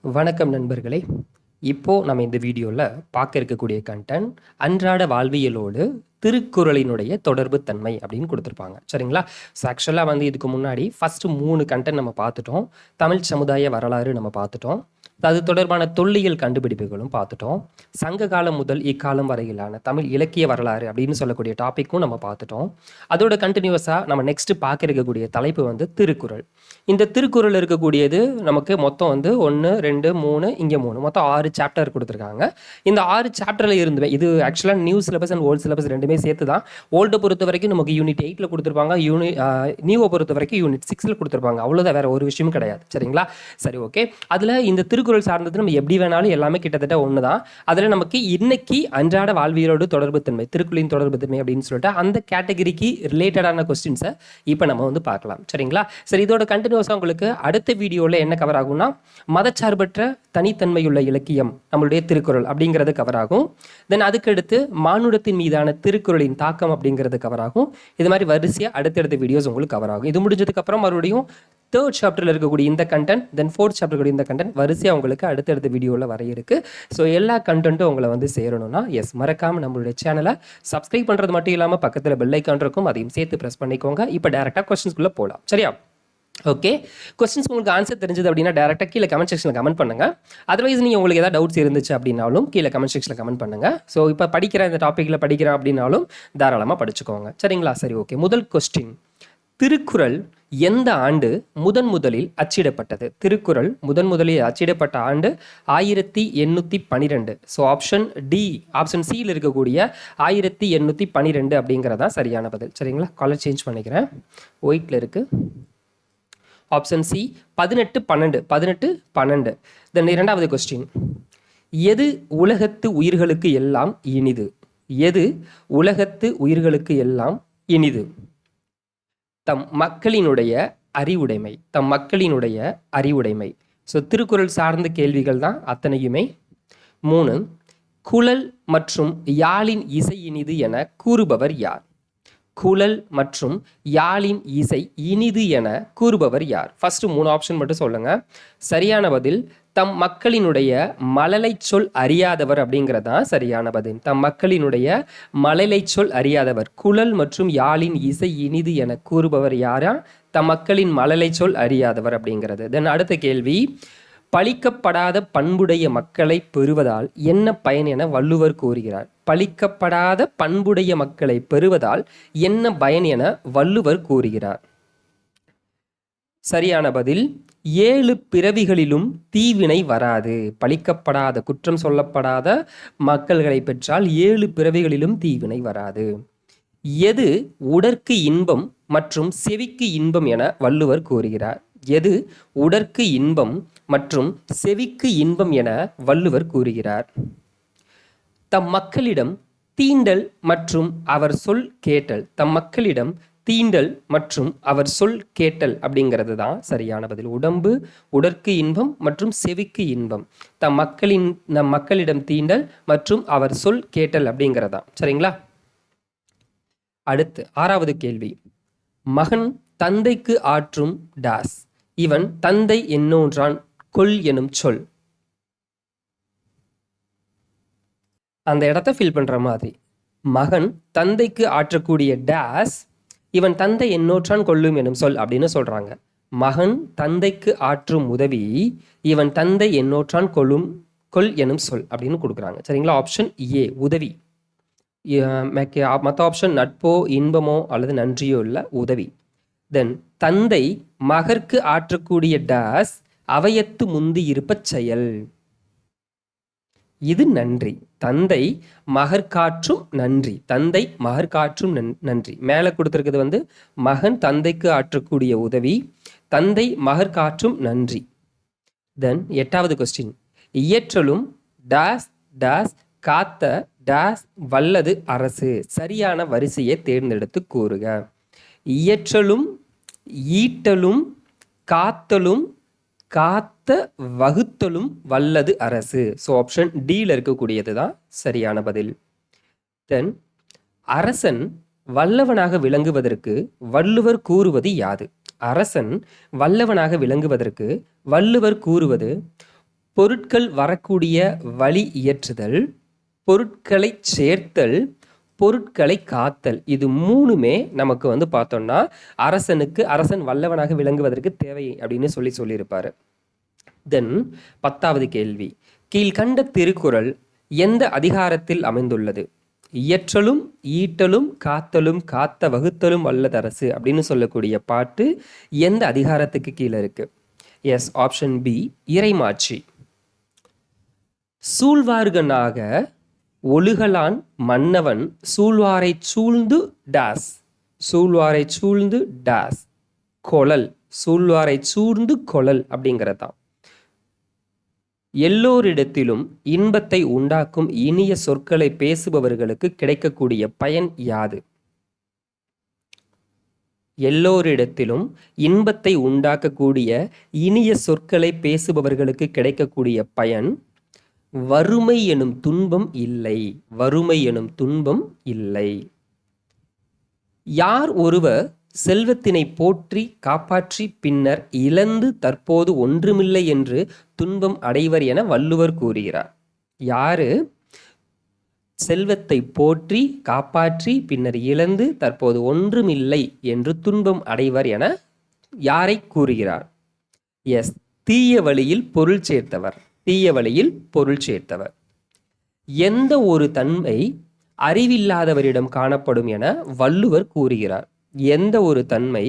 வணக்கம் நண்பர்களே. இப்போ நம்ம இந்த வீடியோவில் பார்க்க இருக்கக்கூடிய கண்டென்ட் அன்றாட வாழ்வியலோடு திருக்குறளினுடைய தொடர்பு தன்மை அப்படின்னு கொடுத்துருப்பாங்க. சரிங்களா? ஸோ ஆக்சுவலாக இதுக்கு முன்னாடி ஃபஸ்ட்டு 3 கண்டென்ட் நம்ம பார்த்துட்டோம். தமிழ் சமுதாய வரலாறு நம்ம பார்த்துட்டோம். அது தொடர்பான தொல்லியல் கண்டுபிடிப்புகளும் பார்த்துட்டோம். சங்க காலம் முதல் இக்காலம் வரையிலான தமிழ் இலக்கிய வரலாறு அப்படின்னு சொல்லக்கூடிய டாப்பிக்கும் நம்ம பார்த்துட்டோம். அதோட கண்டினியூஸாக நம்ம நெக்ஸ்ட் பார்க்க இருக்கக்கூடிய தலைப்பு திருக்குறள். இந்த திருக்குறள் இருக்கக்கூடியது நமக்கு மொத்தம் 1 2 3 இங்கே 3 மொத்தம் 6 சாப்டர் கொடுத்துருக்காங்க. இந்த 6 சாப்டரில் இருந்து இது ஆக்சுவலாக new syllabus and old syllabus ரெண்டுமே சேர்த்து தான். ஓல்டை பொறுத்த வரைக்கும் நமக்கு யூனிட் 8 கொடுத்துருப்பாங்க, நியூவை பொறுத்த வரைக்கும் யூனிட் 6 கொடுத்துருப்பாங்க. அவ்வளோதான், வேற ஒரு விஷயமும் கிடையாது. சரிங்களா? சரி, ஓகே. அதில் இந்த திருக்குறள் சார்ந்தது நம்ம எப்படி வேணாலும் எல்லாமே கிட்டத்தட்ட ஒன்று தான். அதில் நமக்கு இன்னைக்கு அன்றாட வாழ்வியலோடு தொடர்பு தன்மை, திருக்குறளின் தொடர்பு தன்மை அப்படின்னு சொல்லிட்டு அந்த கேட்டகரிக்கு ரிலேட்டடான கொஸ்டின்ஸை இப்போ நம்ம பார்க்கலாம். சரிங்களா? சரி, இதோட கண்டினியூஸாக உங்களுக்கு அடுத்த வீடியோவில் என்ன கவர் ஆகும்னா மதச்சார்பற்ற தனித்தன்மையுள்ள இலக்கியம் நம்மளுடைய திருக்குறள் அப்படிங்கிறது கவர் ஆகும். தென் அதுக்கடுத்து மானுடத்தின் மீதான திருக்குறளின் தாக்கம் அப்படிங்கிறது கவர் ஆகும். இது மாதிரி வரிசையாக அடுத்தடுத்த வீடியோஸ் உங்களுக்கு கவர் ஆகும். இது முடிஞ்சதுக்கு அப்புறம் மறுபடியும் 3rd சாப்டரில் இருக்கக்கூடிய இந்த கண்டென்ட், தென் 4th சாப்டர் இந்த கண்டென்ட் வரிசையாக உங்களுக்கு அடுத்தடுத்த வீடியோவில் வர இருக்கு. ஸோ எல்லா கண்டென்ட்டும் உங்களை சேரணும்னா மறக்காமல் நம்மளுடைய சேனலை சப்ஸ்கிரைப் பண்ணுறது மட்டும் இல்லாமல் பக்கத்தில் பெல் ஐக்கான் இருக்கும், அதையும் சேர்த்து ப்ரெஸ் பண்ணிக்கோங்க. இப்போ டேரெக்டாக கொஸ்டின்ஸ்குள்ளே போகலாம். சரியா? ஓகே. கொஸ்டின்ஸ் உங்களுக்கு ஆன்சர் தெரிஞ்சது அப்படின்னா டேரெக்டாக கீழே கமெண்ட் செக்ஷனில் கமெண்ட் பண்ணுங்கள். அதர்வைஸ் நீங்கள் உங்களுக்கு ஏதாவது டவுட்ஸ் இருந்துச்சு அப்படின்னாலும் கீழே கமெண்ட் செக்ஷனில் கமெண்ட் பண்ணுங்கள். ஸோ இப்போ இந்த டாப்பிக்கில் படிக்கிறேன் அப்படின்னாலும் தாராளமாக படிச்சுக்கோங்க. சரிங்களா? சரி, ஓகே. முதல் கொஸ்டின், திருக்குறள் எந்த ஆண்டு முதலில் அச்சிடப்பட்டது? திருக்குறள் முதலில் அச்சிடப்பட்ட ஆண்டு 1812. ஸோ ஆப்ஷன் டி, ஆப்ஷன் சியில் இருக்கக்கூடிய 1812 அப்படிங்கிறதான் சரியான பதில். சரிங்களா? கலர் சேஞ்ச் பண்ணிக்கிறேன், ஒயிட்டில் இருக்கு. Option C 1812. தென் இரண்டாவது கொஸ்டின், எது உலகத்து உயிர்களுக்கு எல்லாம் இனிது? எது உலகத்து உயிர்களுக்கு எல்லாம் இனிது? தம் மக்களினுடைய அறிவுடைமை. ஸோ திருக்குறள் சார்ந்த கேள்விகள் தான் அத்தனையுமே. 3, குழல் மற்றும் யாழின் இசை இனிது என கூறுபவர் யார்? குழல் மற்றும் யாழின் இசை இனிது என கூறுபவர் யார்? ஃபர்ஸ்ட் 3 ஆப்ஷன் மட்டும் சொல்லுங்க. சரியான பதில் தம் மக்களினுடைய மழலை சொல் அறியாதவர் அப்படிங்கிறதான் சரியான பதில். தம் மக்களினுடைய மழலை சொல் அறியாதவர், குழல் மற்றும் யாழின் இசை இனிது என கூறுபவர் யாரா? தம் மக்களின் மழலை சொல் அறியாதவர் அப்படிங்கிறது. தென் அடுத்த கேள்வி, பழிக்கப்படாத பண்புடைய மக்களை பெறுவதால் என்ன பயன் என வள்ளுவர் கூறுகிறார்? பழிக்கப்படாத பண்புடைய மக்களை பெறுவதால் என்ன பயன் என வள்ளுவர் கூறுகிறார்? சரியான பதில் 7 பிறவிகளிலும் தீவினை வராது. பழிக்கப்படாத, குற்றம் சொல்லப்படாத மக்கள்களை பெற்றால் 7 பிறவிகளிலும் தீவினை வராது. எது உடற்கு இன்பம் மற்றும் செவிக்கு இன்பம் என வள்ளுவர் கூறுகிறார்? எது உடற்கு இன்பம் மற்றும் செவிக்கு இன்பம் என வள்ளுவர் கூறுகிறார்? தம் மக்களிடம் தீண்டல் மற்றும் அவர் சொல் கேட்டல். தம் மக்களிடம் தீண்டல் மற்றும் அவர் சொல் கேட்டல் அப்படிங்கிறது தான் சரியான பதில். உடம்பு உடற்கு இன்பம் மற்றும் செவிக்கு இன்பம். நம் மக்களிடம் தீண்டல் மற்றும் அவர் சொல் கேட்டல் அப்படிங்கிறதா. சரிங்களா? அடுத்து 6வது கேள்வி, மகன் தந்தைக்கு ஆற்றும் டாஸ். இவன் தந்தை என்னொன்றான் கொல் எனும் சொல். அந்த இடத்த ஃபில் பண்ற மாதிரி, மகன் தந்தைக்கு ஆற்றக்கூடிய டாஸ், இவன் தந்தை என்னோற்றான் கொல்லும் எனும் சொல் அப்படின்னு சொல்றாங்க. மகன் தந்தைக்கு ஆற்றும் உதவி, இவன் தந்தை என்னோற்றான் கொல் எனும் சொல் அப்படின்னு கொடுக்குறாங்க. சரிங்களா? ஆப்ஷன் ஏ உதவி. மற்ற ஆப்ஷன் நட்போ இன்பமோ அல்லது நன்றியோ இல்லை, உதவி. தென் தந்தை மகற்கு ஆற்றக்கூடிய டாஸ் அவையத்து முந்தி இருப்ப செயல். இது நன்றி. தந்தை மகற்காற்றும் நன்றி. தந்தை மகற்காற்றும் நன்றி. மேலே கொடுத்துருக்குது மகன் தந்தைக்கு ஆற்றக்கூடிய உதவி, தந்தை மகற்காற்றும் நன்றி. தென் 8வது கொஸ்டின், இயற்றலும் டாஸ் டாஸ் காத்த டாஸ் வல்லது அரசு. சரியான வரிசையை தேர்ந்தெடுத்து கூறுக. இயற்றலும் ஈட்டலும் காத்தலும் காத்த வகுத்தலும் வல்லது அரசு. ஸோ ஆப்ஷன் டியில் இருக்கக்கூடியது தான் சரியான பதில். தென் அரசன் வல்லவனாக விளங்குவதற்கு வள்ளுவர் கூறுவது யாது? அரசன் வல்லவனாக விளங்குவதற்கு வள்ளுவர் கூறுவது பொருட்கள் வரக்கூடிய வழி இயற்றுதல், பொருட்களை சேர்த்தல், பொருட்களை காத்தல். இது மூணுமே நமக்கு வந்து பார்த்தோம்னா அரசன் வல்லவனாக விளங்குவதற்கு தேவை அப்படின்னு சொல்லியிருப்பாரு. தென் 10வது கேள்வி, கீழ்கண்ட திருக்குறள் எந்த அதிகாரத்தில் அமைந்துள்ளது? இயற்றலும் ஈட்டலும் காத்தலும் காத்த வகுத்தலும் வல்லதரசு அப்படின்னு சொல்லக்கூடிய பாட்டு எந்த அதிகாரத்துக்கு கீழே இருக்கு? எஸ், ஆப்ஷன் பி இறைமாட்சி. சூழ்வார்கனாக ஒழுகலான் மன்னவன் சூழ்வாரை சூழ்ந்து டாஸ். சூழ்வாரை சூழ்ந்து டாஸ் கொளல். சூழ்வாரை சூழ்ந்து கொளல் அப்படிங்கிறதான். எல்லோரிடத்திலும் இன்பத்தை உண்டாக்கும் இனிய சொற்களை பேசுபவர்களுக்கு கிடைக்கக்கூடிய பயன் யாது? எல்லோரிடத்திலும் இன்பத்தை உண்டாக்கக்கூடிய இனிய சொற்களை பேசுபவர்களுக்கு கிடைக்கக்கூடிய பயன் வறுமை எனும் துன்பம் இல்லை. வறுமை எனும் துன்பம் இல்லை. யார் ஒருவர் செல்வத்தினை போற்றி காப்பாற்றி பின்னர் இழந்து தற்போது ஒன்றுமில்லை என்று துன்பம் அடைவர் என வள்ளுவர் கூறுகிறார். யாரு செல்வத்தை போற்றி காப்பாற்றி பின்னர் இழந்து தற்போது ஒன்றுமில்லை என்று துன்பம் அடைவர் என யாரை கூறுகிறார்? எஸ், தீய வழியில் பொருள் சேர்த்தவர். தீய வழியில் பொருள் சேர்த்தவர். எந்த ஒரு தன்மை அறிவில்லாதவரிடம் காணப்படும் என வள்ளுவர் கூறுகிறார்? எந்த ஒரு தன்மை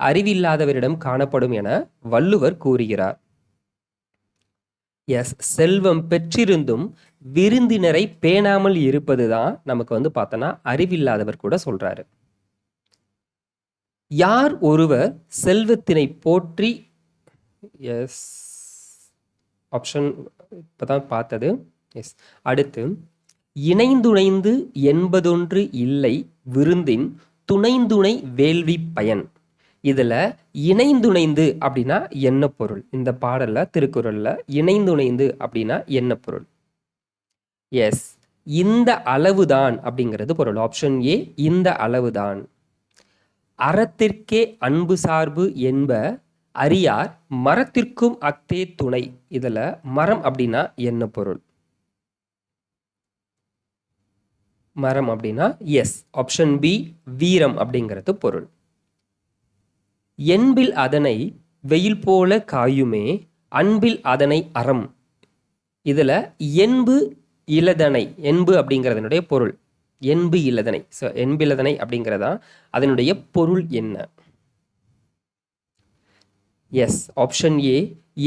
அறிவில்லாதவரிடம் காணப்படும் என வள்ளுவர் கூறுகிறார்? எஸ், செல்வம் பெற்றிருந்தும் விருந்தினரை பேணாமல் இருப்பதுதான் நமக்கு வந்து பார்த்தோன்னா அறிவில்லாதவர் கூட சொல்றாரு. யார் ஒருவர் செல்வத்தினை போற்றி, எஸ் ஆப்ஷன் இப்பதான் பார்த்தது. எஸ், அடுத்து இணைந்துணைந்து என்பதொன்று இல்லை விருந்தின் துணைந்துணை வேள்வி பயன். இதுல இணைந்துணைந்து அப்படின்னா என்ன பொருள்? இந்த பாடல்ல திருக்குறள்ல இணைந்துணைந்து அப்படின்னா என்ன பொருள்? எஸ், இந்த அளவுதான் அப்படிங்கிறது பொருள். ஆப்ஷன் ஏ இந்த அளவுதான். அறத்திற்கே அன்பு சார்பு என்ப அறியார் மரத்திற்கும் அக்தே துணை. இதுல மரம் அப்படின்னா என்ன பொருள்? மரம் அப்படின்னா எஸ், ஆப்ஷன் பி வீரம் அப்படிங்கிறது பொருள். என்பில் அதனை வெயில் போல காயுமே அன்பில் அதனை அறம். இதுல என்பு இலதனை, என்பு அப்படிங்கிறதனுடைய பொருள் என்பு இலதனை. ஸோ என்பிலதனை அப்படிங்கிறதா அதனுடைய பொருள் என்ன? எஸ், ஆப்ஷன் ஏ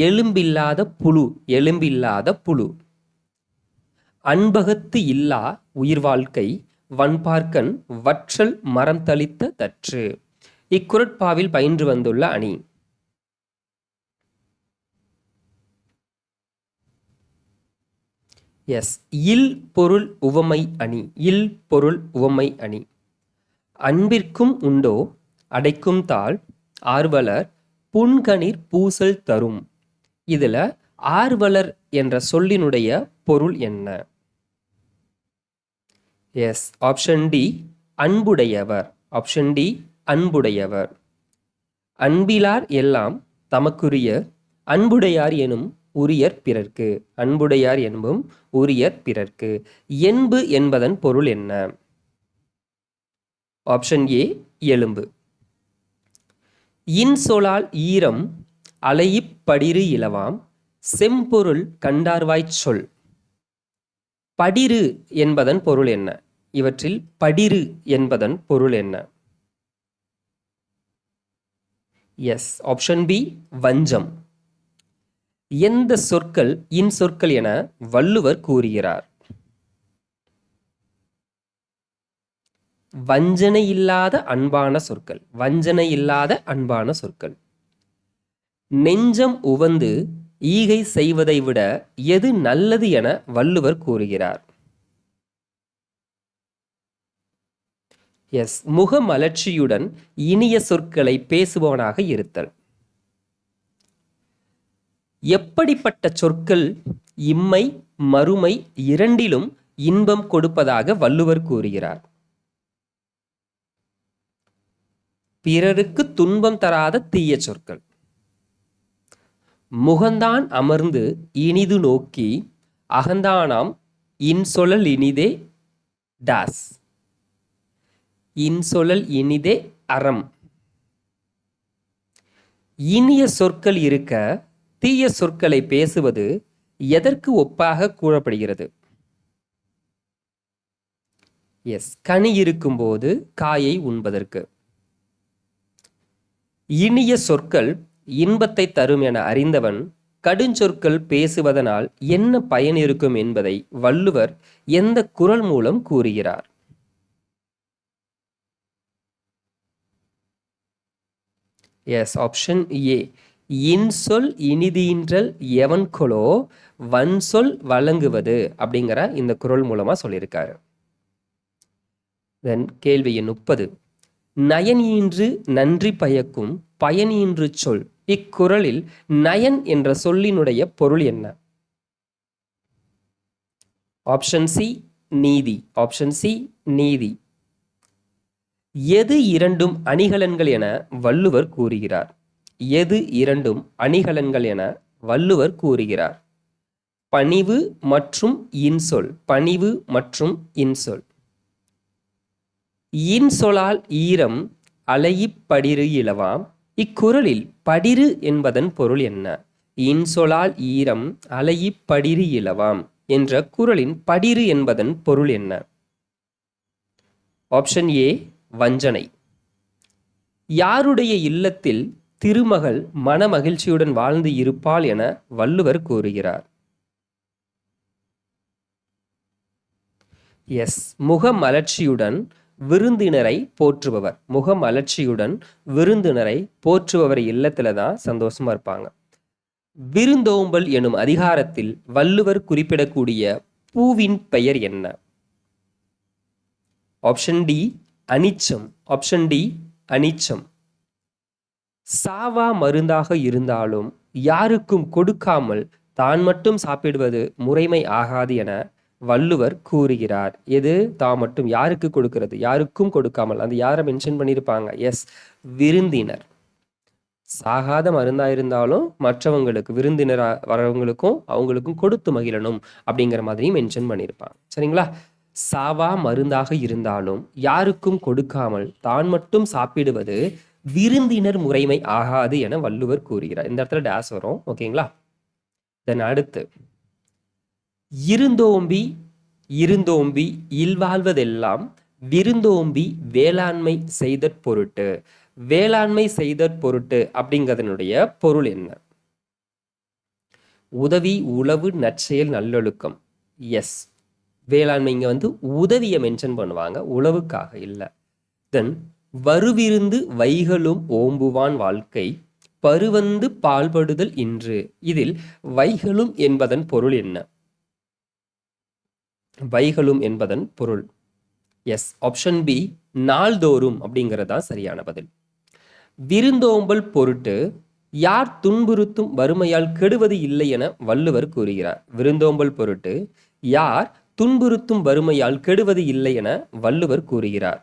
எலும்பில்லாத புழு. எலும்பில்லாத புழு. அன்பகத்து இல்லா உயிர் வாழ்க்கை வன்பார்க்கன் வற்றல் மரம் தளித்த தற்று. இக்குறட்பாவில் பயின்று வந்துள்ள அணி. எஸ், இல் பொருள் உவமை அணி. இல் பொருள் உவமை அணி. அன்பிற்கும் உண்டோ அடைக்கும் தாள் ஆர்வலர் புன்கணிர் பூசல் தரும். இதுல ஆர்வலர் என்ற சொல்லினுடைய பொருள் என்ன? எஸ், ஆப்ஷன் டி அன்புடையவர். ஆப்ஷன் டி அன்புடையவர். அன்பிலார் எல்லாம் தமக்குரிய அன்புடையார் எனும் உரியர் பிறர்க்கு. அன்புடையார் என்பும் உரியர் பிறர்க்கு. என்பு என்பதன் பொருள் என்ன? ஆப்ஷன் ஏ எலும்பு. இன்சொலால் ஈரம் அலையிப் படிறு இலவாம் செம்பொருள் கண்டார்வாய்ச் சொல். படிறு என்பதன் பொருள் என்ன? இவற்றில் படிறு என்பதன் பொருள் என்ன? எஸ், ஆப்ஷன் பி வஞ்சம். எந்த சொற்கள் இன்சொற்கள் என வள்ளுவர் கூறுகிறார்? வஞ்சனை இல்லாத அன்பான சொற்கள். வஞ்சனை இல்லாத அன்பான சொற்கள். நெஞ்சம் உவந்து ஈகை செய்வதை விட எது நல்லது என வள்ளுவர் கூறுகிறார்? எஸ், முகமலர்ச்சியுடன் இனிய சொற்களை பேசுபவனாக இருத்தல். எப்படிப்பட்ட சொற்கள் இம்மை மறுமை இரண்டிலும் இன்பம் கொடுப்பதாக வள்ளுவர் கூறுகிறார்? பிறருக்கு துன்பம் தராத தீய சொற்கள். முகந்தான் அமர்ந்து இனிது நோக்கி அகந்தானாம் இன்சொலல் இனிதே டாஸ். இன்சொலல் இனிதே அறம். இனிய சொற்கள் இருக்க தீய சொற்களை பேசுவது எதற்கு ஒப்பாக கூறப்படுகிறது? எஸ், கனி இருக்கும்போது காயை உண்பதற்கு. இனிய சொற்கள் இன்பத்தை தரும் என அறிந்தவன் கடுஞ்சொற்கள் பேசுவதனால் என்ன பயன் இருக்கும் என்பதை வள்ளுவர் எந்த குறள் மூலம் கூறுகிறார்? Yes, option A. இன்சொல் இனிதீன்றல் எவன்கொலோ வன்சொல் வழங்குவது அப்படிங்கிற இந்த குறள் மூலமா சொல்லியிருக்காரு. தென் கேள்வி எண் 30. நயன் ஈன்று நன்றி பயக்கும் பயன் ஈன்று சொல். இக்குறளில் நயன் என்ற சொல்லினுடைய பொருள் என்ன? ஆப்ஷன் சி நீதி. ஆப்ஷன் சி நீதி. எது இரண்டும் அணிகலன்கள் என வள்ளுவர் கூறுகிறார்? எது இரண்டும் அணிகலன்கள் என வள்ளுவர் கூறுகிறார்? பணிவு மற்றும் இன்சொல். பணிவு மற்றும் இன்சொல். இன்சொலால் ஈரம் அலையிப் படிறு இலவாம். இக்குறளில் படிறு என்பதன் பொருள் என்ன? இன்சொலால் ஈரம் அலையிப் படிறு இலவாம் என்ற குறளின் படிறு என்பதன் பொருள் என்ன? ஆப்ஷன் ஏ வஞ்சனை. யாருடைய இல்லத்தில் திருமகள் மனமகிழ்ச்சியுடன் வாழ்ந்து இருப்பாள் என வள்ளுவர் கூறுகிறார்? எஸ், முகமலர்ச்சியுடன் விருந்தினரை போற்றுபவர். முகமலர்ச்சியுடன் விருந்தினரை போற்றுபவர் இல்லத்துல தான் சந்தோஷமா இருப்பாங்க. விருந்தோம்பல் எனும் அதிகாரத்தில் வள்ளுவர் குறிப்பிடக்கூடிய பூவின் பெயர் என்ன? ஆப்ஷன் டி அனிச்சம். ஆப்ஷன் டி அனிச்சம். சாவா மருந்தாக இருந்தாலும் யாருக்கும் கொடுக்காமல் தான் மட்டும் சாப்பிடுவது முறைமை ஆகாது என வள்ளுவர் கூறுகிறார். எது தான் மட்டும் யாருக்கு கொடுக்கிறது? யாருக்கும் கொடுக்காமல். அந்த யாரை மென்ஷன் பண்ணியிருப்பாங்க? எஸ், விருந்தினர். சாகாத மருந்தா இருந்தாலும் மற்றவங்களுக்கு விருந்தினர் வரவங்களுக்கும் அவங்களுக்கும் கொடுத்து மகிழணும் அப்படிங்கிற மாதிரி மென்ஷன் பண்ணியிருப்பாங்க. சரிங்களா? சாவா மருந்தாக இருந்தாலும் யாருக்கும் கொடுக்காமல் தான் மட்டும் சாப்பிடுவது விருந்தினர் முறைமை ஆகாது என வள்ளுவர் கூறுகிறார். இந்த இடத்துல டேஸ் வரும். ஓகேங்களா? தென் அடுத்து, இருந்தோம்பி இருந்தோம்பி இல்வாழ்வதெல்லாம் விருந்தோம்பி வேளாண்மை செய்தற் பொருட்டு. வேளாண்மை செய்தற் பொருட்டு அப்படிங்கிறதனுடைய பொருள் என்ன? உதவி உழவு நற்செயல் நல்லொழுக்கம். எஸ், வேளாண்மை இங்க வந்து உதவியை மென்ஷன் பண்ணுவாங்க, உழவுக்காக இல்லை. தென் வருவிருந்து வைகளும் ஓம்புவான் வாழ்க்கை பருவந்து பால்படுதல் இன்று. இதில் வைகளும் என்பதன் பொருள் என்ன? வைகளும் என்பதன் பொருள் எஸ், ஆப்ஷன் பி நாள்தோறும் அப்படிங்கிறதா சரியான பதில். விருந்தோம்பல் பொருட்டு யார் துன்புறுத்தும் வறுமையால் கெடுவது இல்லை என வள்ளுவர் கூறுகிறார்? விருந்தோம்பல் பொருட்டு யார் துன்புறுத்தும் வறுமையால் கெடுவது இல்லை என வள்ளுவர் கூறுகிறார்?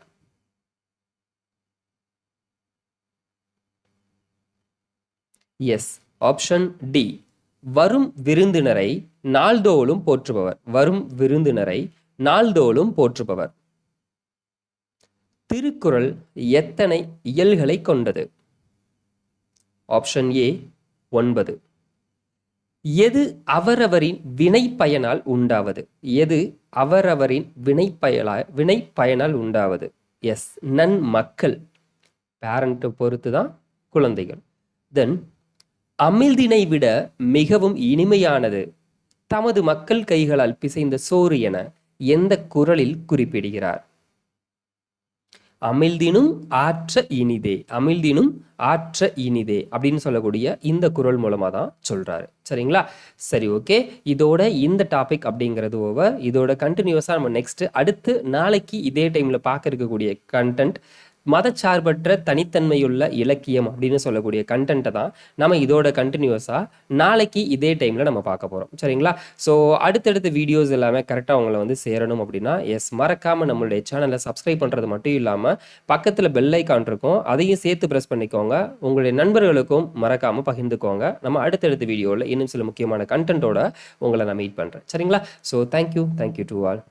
எஸ், ஆப்ஷன் டி வரும் விருந்தினரை நாள்தோறும் போற்றுபவர். வரும் விருந்தினரை நாள்தோறும் போற்றுபவர். திருக்குறள் எத்தனை இயல்களை கொண்டது? Option A 9. எது அவரவரின் வினை பயனால் உண்டாவது? எது அவரவரின் வினை பயனால் உண்டாவது? எஸ், நன் மக்கள். பேரண்ட்டை பொறுத்து தான் குழந்தைகள். தென் அமிழ்தினை விட மிகவும் இனிமையானது தமது மக்கள் கைகளால் பிசைந்த சோறு என எந்த குறளில் குறிப்பிடுகிறார்? அமிழ்தினும் ஆற்ற இனிதே. அமிழ்தினும் ஆற்ற இனிதே அப்படின்னு சொல்லக்கூடிய இந்த குறள் மூலமா தான் சொல்றாரு. சரிங்களா? சரி, ஓகே. இதோட இந்த டாபிக் அப்படிங்கிறது ஓவர். இதோட கண்டினியூஸா நம்ம நெக்ஸ்ட் அடுத்து நாளைக்கு இதே டைம்ல பார்க்க இருக்கக்கூடிய கண்டென்ட் மதச்சார்பற்ற தனித்தன்மையுள்ள இலக்கியம் அப்படின்னு சொல்லக்கூடிய கண்டென்ட்டை தான் நம்ம இதோட கண்டினியூஸாக நாளைக்கு இதே டைமில் நம்ம பார்க்க போகிறோம். சரிங்களா? ஸோ அடுத்தடுத்த வீடியோஸ் எல்லாமே கரெக்டாக உங்களை வந்து சேரணும் அப்படின்னா மறக்காமல் நம்மளுடைய சேனலை சப்ஸ்கிரைப் பண்ணுறது மட்டும் இல்லாமல் பக்கத்தில் பெல் ஐக்கான் இருக்கும், அதையும் சேர்த்து ப்ரெஸ் பண்ணிக்கோங்க. உங்களுடைய நண்பர்களுக்கும் மறக்காமல் பகிர்ந்துக்கோங்க. நம்ம அடுத்தடுத்த வீடியோவில் இன்னும் சில முக்கியமான கண்டென்ட்டோட உங்களை நான் மீட் பண்ணுறேன். சரிங்களா? So thank you to all.